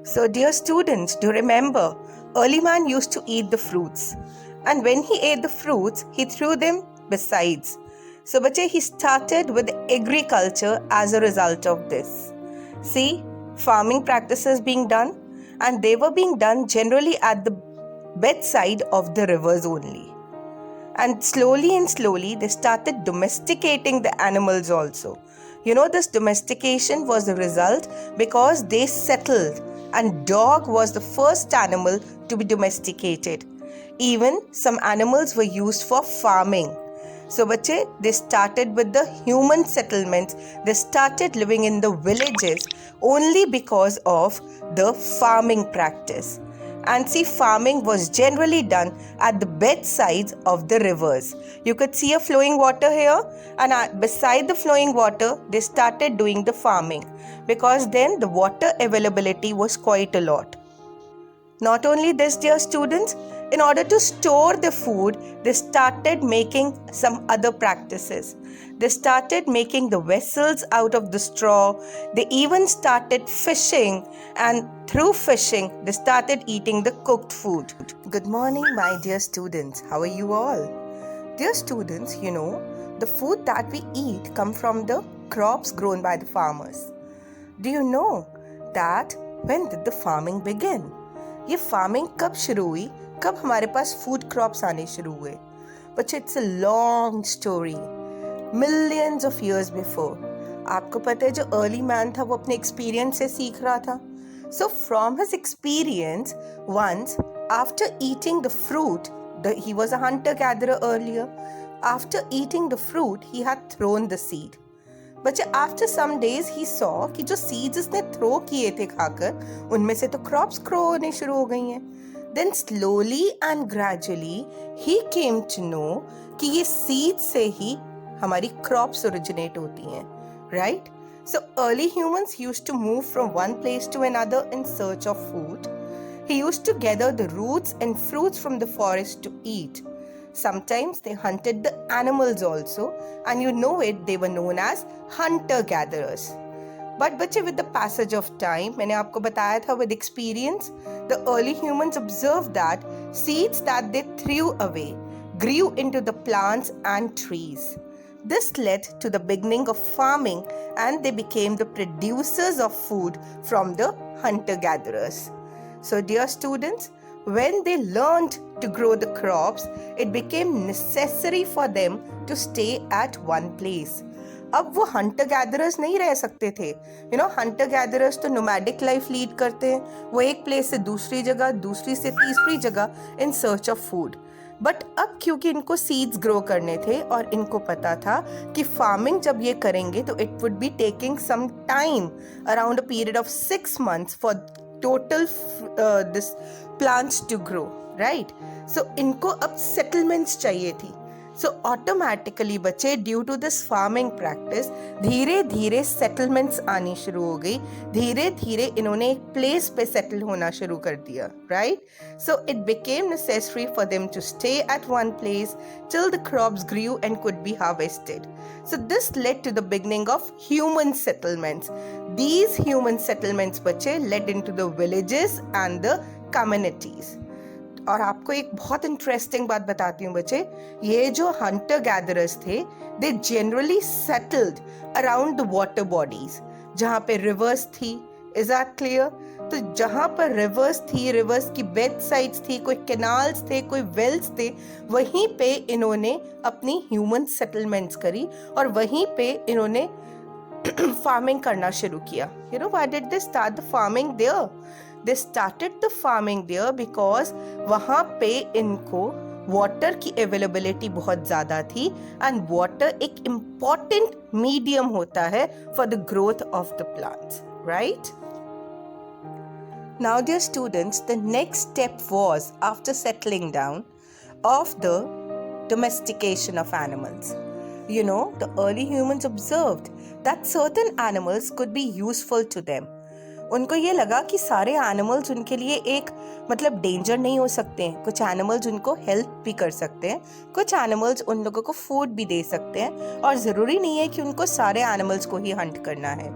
So, dear students, do remember, early man used to eat the fruits. And when he ate the fruits, he threw them besides. So, bache, he started with agriculture as a result of this. See, farming practices being done, and they were being done generally at the bedside of the rivers only. And slowly, they started domesticating the animals also. This domestication was the result because they settled, and dog was the first animal to be domesticated. Even some animals were used for farming. So, bache, they started with the human settlements. They started living in the villages only because of the farming practice. And see, farming was generally done at the bedsides of the rivers. You could see a flowing water here, and beside the flowing water, they started doing the farming because then the water availability was quite a lot. Not only this, dear students, in order to store the food, they started making some other practices. They started making the vessels out of the straw. They even started fishing, and through fishing, they started eating the cooked food. Good morning, my dear students. How are you all? Dear students, the food that we eat come from the crops grown by the farmers. Do you know that when did the farming begin? ये farming कब शुरू हुई, कब हमारे पास food crops आने शुरू हुए? But it's a long story, millions of years before. आपको पता है जो अर्ली मैन था वो अपने एक्सपीरियंस से सीख रहा था. So from his experience, once after eating the fruit, he was a hunter gatherer earlier. After eating the fruit, he had thrown the seed. बच्चे after some days he saw कि जो सीड्स इसने throw किए थे खाकर, उनमें से तो क्रॉप्स ग्रो होने शुरू हो गई हैं. Then slowly and gradually he came to know कि ये सीड से ही हमारी क्रॉप्स ओरिजिनेट होती हैं, right? So early humans used to move from one place to another in search of food. He used to gather the roots and fruits from the forest to eat. Sometimes they hunted the animals also, and they were known as hunter-gatherers. But बच्चे, with the passage of time, मैंने आपको बताया था, with experience, the early humans observed that seeds that they threw away grew into the plants and trees. This led to the beginning of farming, and they became the producers of food from the hunter-gatherers. So, dear students, when they learned to grow the crops, it became necessary for them to stay at one place. अब वो hunter gatherers नहीं रह सकते थे. hunter gatherers तो nomadic life lead करते हैं. वो एक place से दूसरी जगह, दूसरी से तीसरी जगह in search of food. But अब क्योंकि इनको सीड्स ग्रो करने थे और इनको पता था कि फार्मिंग जब ये करेंगे तो it would be taking some time, around a period of 6 months for total this plants to grow, right? So इनको अब settlements चाहिए थी. So automatically बच्चे, due to this farming practice, धीरे धीरे settlements आनी शुरू हो गई. धीरे धीरे इन्होंने एक place पे settle होना शुरू कर दिया, right? So it became necessary for them to stay at one place till the crops grew and could be harvested. So this led to the beginning of human settlements. These human settlements बच्चे led into the villages and the communities. और आपको एक बहुत interesting बात बताती हूँ बच्चे, ये जो हंटर गैदरर्स थे, they generally settled around the water bodies, जहाँ पे रिवर्स थी. Is that clear? तो जहाँ पर रिवर्स थी, रिवर्स की बेड साइड्स थी, कोई कैनाल्स थे, कोई वेल्स थे, वहीं पे इन्होंने अपनी ह्यूमन सेटलमेंट्स करी और वहीं पे इन्होंने फार्मिंग करना शुरू किया. Why did they start the farming there? They started the farming there because वहाँ पे इनको वाटर की अवेलेबिलिटी बहुत ज़्यादा थी, एंड वाटर एक इम्पॉर्टेंट मीडियम होता है for the growth of the plants, right? Now, dear students, the next step was, after settling down, of the domestication of animals. The early humans observed that certain animals could be useful to them. उनको ये लगा कि सारे animals उनके लिए एक danger नहीं हो सकते हैं. कुछ एनिमल्स उनको हेल्प भी कर सकते हैं, कुछ एनिमल्स उन लोगों को फूड भी दे सकते हैं, और ज़रूरी नहीं है कि उनको सारे एनिमल्स को ही हंट करना है.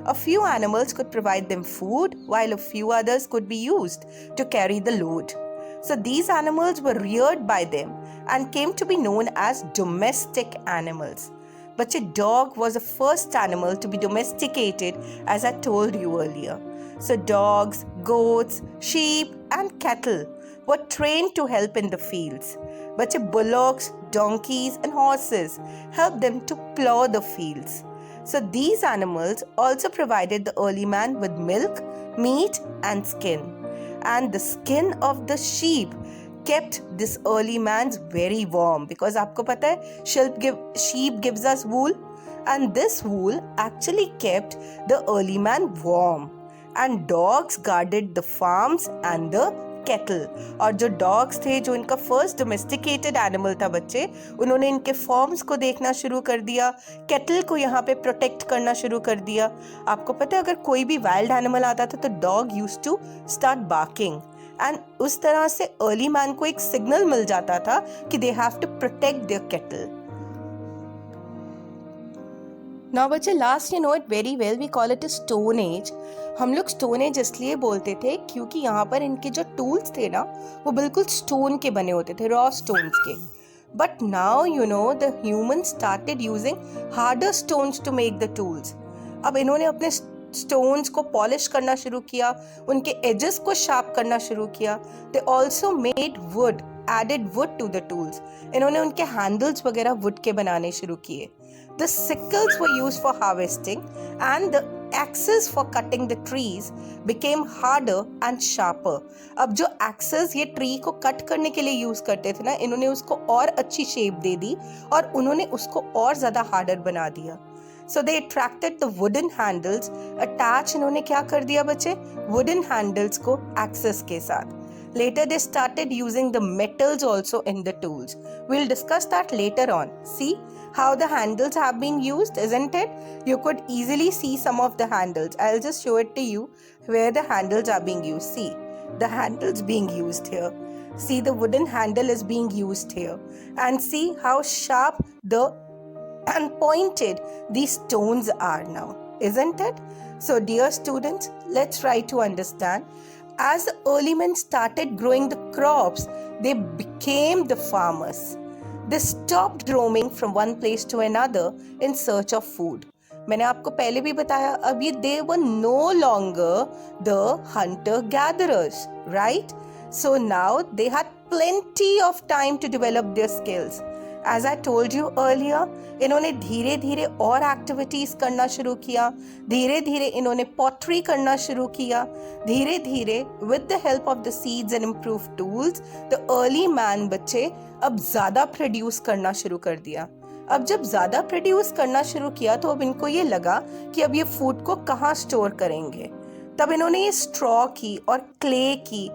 A few animals could provide them food, while a few others could be used to carry the load. So these animals were reared by them and came to be known as domestic animals. But a dog was the first animal to be domesticated, as I told you earlier. So dogs, goats, sheep, and cattle were trained to help in the fields. But bullocks, donkeys, and horses helped them to plow the fields. So these animals also provided the early man with milk, meat, and skin. And the skin of the sheep kept this early man's very warm, because आपको पता है sheep gives us wool, and this wool actually kept the early man warm. And dogs guarded the farms and the cattle. और जो dogs थे, जो इनका first domesticated animal था बच्चे, उन्होंने इनके फॉर्म्स को देखना शुरू कर दिया, कैटल को यहाँ पे प्रोटेक्ट करना शुरू कर दिया. आपको पता है अगर कोई भी वाइल्ड एनिमल आता था तो dog used to start barking, and उस तरह से अर्ली मैन को एक सिग्नल मिल जाता था कि they have to protect their cattle. Now बच्चे, last you know it very well, we call it a stone age. हम लोग स्टोन एज इसलिए बोलते थे क्योंकि यहाँ पर इनके जो टूल्स थे ना, वो बिल्कुल स्टोन के बने होते थे, रॉ स्टोन्स के. But now you know the human started using harder stones to make the tools. अब इन्होंने अपने स्टोन्स को पॉलिश करना शुरू किया, उनके एजेस को शार्प करना शुरू किया. They also made wood, added wood to the tools. इन्होंने उनके हैंडल्स वगैरह वुड के बनाने शुरू किए. The sickles were used for harvesting, and the axes for cutting the trees became harder and sharper. अब जो axes ये ट्री को कट करने के लिए यूज करते थे ना, इन्होंने उसको और अच्छी शेप दे दी और उन्होंने उसको और ज्यादा हार्डर बना दिया. So they attracted the wooden handles. Attach इन्होंने क्या कर दिया बच्चे, wooden handles को axes के साथ. Later they started using the metals also in the tools. We'll discuss that later on. See how the handles have been used, isn't it? You could easily see some of the handles. I'll just show it to you where the handles are being used. See, the handles being used here. See, the wooden handle is being used here. And see how sharp and pointed these stones are now, isn't it? So dear students, let's try to understand. As the early men started growing the crops, they became the farmers. They stopped roaming from one place to another in search of food. मैंने आपको पहले भी बताया, अब ये they were no longer the hunter-gatherers, right? So now they had plenty of time to develop their skills. As I told you earlier, इन्होंने धीरे धीरे और एक्टिविटीज करना शुरू किया, धीरे धीरे इन्होंने पॉटरी करना शुरू किया, धीरे धीरे with the help of the seeds and improve tools, the early man बच्चे अब ज्यादा प्रोड्यूस करना शुरू कर दिया. अब जब ज्यादा प्रोड्यूस करना शुरू किया तो अब इनको ये लगा कि अब ये फूड को कहाँ स्टोर करेंगे. तब इन्होंने ये स्ट्रॉ की और क्ले की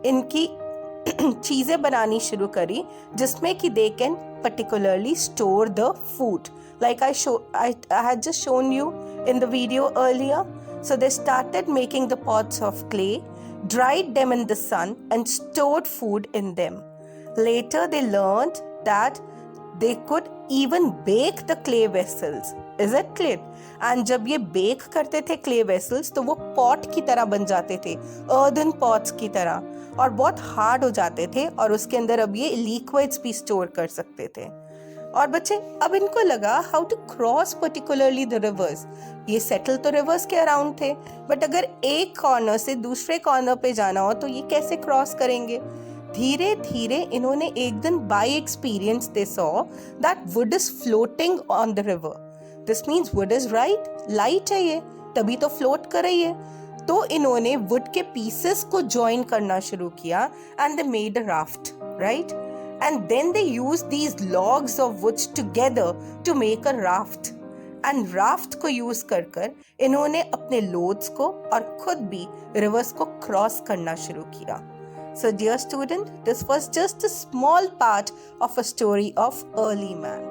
इनकी चीजें बनानी शुरू करी, जिसमें कि they can particularly store the food, like I had just shown you in the video earlier. So they started making the pots of clay, dried them in the sun, and stored food in them. Later they learned that they could even bake the clay vessels. Is it clear? And जब ये bake करते थे clay vessels, तो वो pot की तरह बन जाते थे, earthen pots की तरह, और बहुत हार्ड हो जाते थे, और उसके अंदर अब ये लिक्विड्स भी स्टोर कर सकते थे. और बच्चे अब इनको लगा how to cross particularly the rivers. ये सेटल तो रिवर्स के अराउंड थे, बट अगर एक कॉर्नर से दूसरे कॉर्नर पे जाना हो तो ये कैसे क्रॉस करेंगे. धीरे धीरे इन्होंने एक दिन bye experience they saw that would is floating on the river. This means would is right, light है ये, तभी तो फ्लोट कर रही है. तो इन्होंने वुड के पीसेस को ज्वाइन करना शुरू किया and they made a raft, right? And then they used these logs of woods together to make a raft. And raft को यूज कर इन्होंने अपने लोड्स को और खुद भी रिवर्स को क्रॉस करना शुरू किया. So dear student, this was just a small part of a story of early man.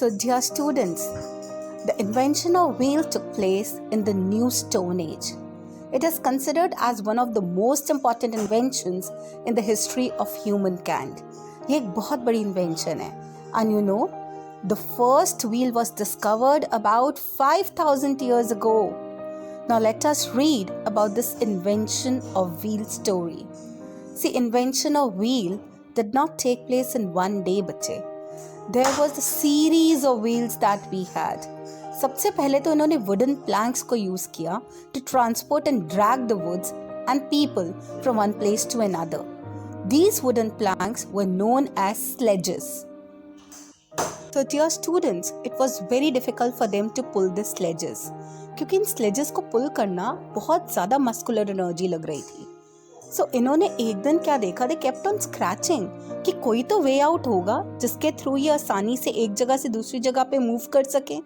So dear students, the invention of wheel took place in the New Stone Age. It is considered as one of the most important inventions in the history of humankind. ये एक बहुत बड़ी invention है. And you know, the first wheel was discovered about 5,000 years ago. Now let us read about this invention of wheel story. See, invention of wheel did not take place in one day, बच्चे. There was a series of wheels that we had. सबसे पहले तो इन्होंने wooden planks को use किया to transport and drag the woods and people from one place to another. These wooden planks were known as sledges. So dear students, it was very difficult for them to pull the sledges. क्योंकि इन sledges को pull करना बहुत ज़्यादा muscular energy लग रही थी. So इन्होंने एक दिन क्या देखा, they kept on scratching कि कोई तो वे आउट होगा जिसके थ्रू ये आसानी से एक जगह से दूसरी जगह पे मूव कर सके,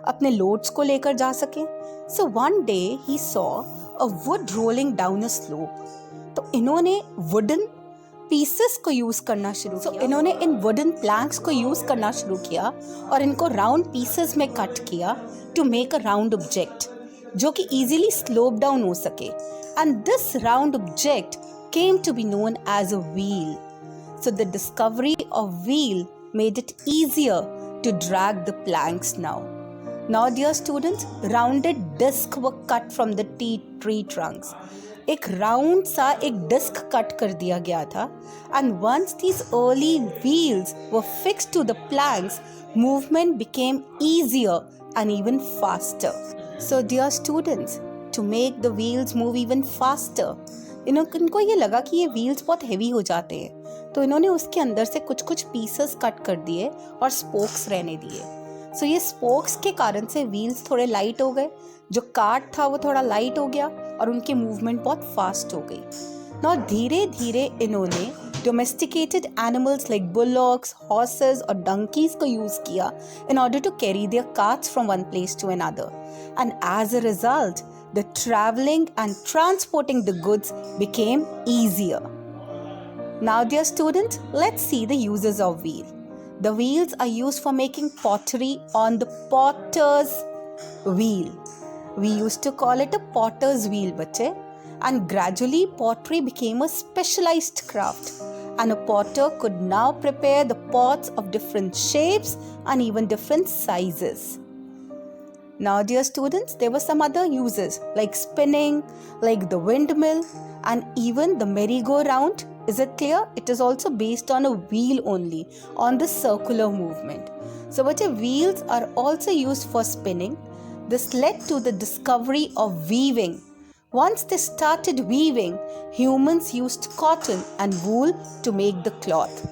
अपने लोड्स को लेकर जा सके. So one day he saw a wood rolling down a slope. तो इन्होंने wooden pieces को यूज करना शुरू किया. इन्होंने इन wooden planks को यूज करना शुरू किया और इनको round pieces में कट किया to make a round object जो कि easily slope down हो सके. And this round object came to be known as a wheel. So the discovery of wheel made it easier to drag the planks now. Now dear students, rounded discs were cut from the tree trunks. एक round सा एक disc cut कर दिया गया था. And once these early wheels were fixed to the planks, movement became easier and even faster. So dear students, to make the wheels move even faster, इनको ये लगा कि ये wheels बहुत heavy हो जाते हैं, तो इन्होंने उसके अंदर से कुछ कुछ pieces कट कर दिए और spokes रहने दिए. So ये spokes के कारण से wheels थोड़े light हो गए, जो cart था वो थोड़ा light हो गया और उनकी movement बहुत fast हो गई. Now धीरे धीरे इन्होंने domesticated animals like bullocks, horses और donkeys को use किया in order to carry their carts from one place to another. And as a result, the traveling and transporting the goods became easier. Now dear students, let's see the uses of wheel. The wheels are used for making pottery on the potter's wheel. We used to call it a potter's wheel, bache. And gradually pottery became a specialized craft. And a potter could now prepare the pots of different shapes and even different sizes. Now dear students, there were some other uses like spinning, like the windmill and even the merry-go-round. Is it clear? It is also based on a wheel only, on the circular movement. So but wheels are also used for spinning. This led to the discovery of weaving. Once they started weaving, humans used cotton and wool to make the cloth.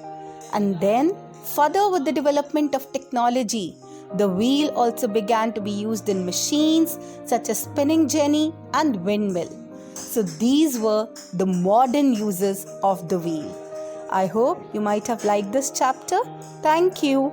And then, further with the development of technology, the wheel also began to be used in machines such as spinning jenny and windmill. So these were the modern uses of the wheel. I hope you might have liked this chapter. Thank you.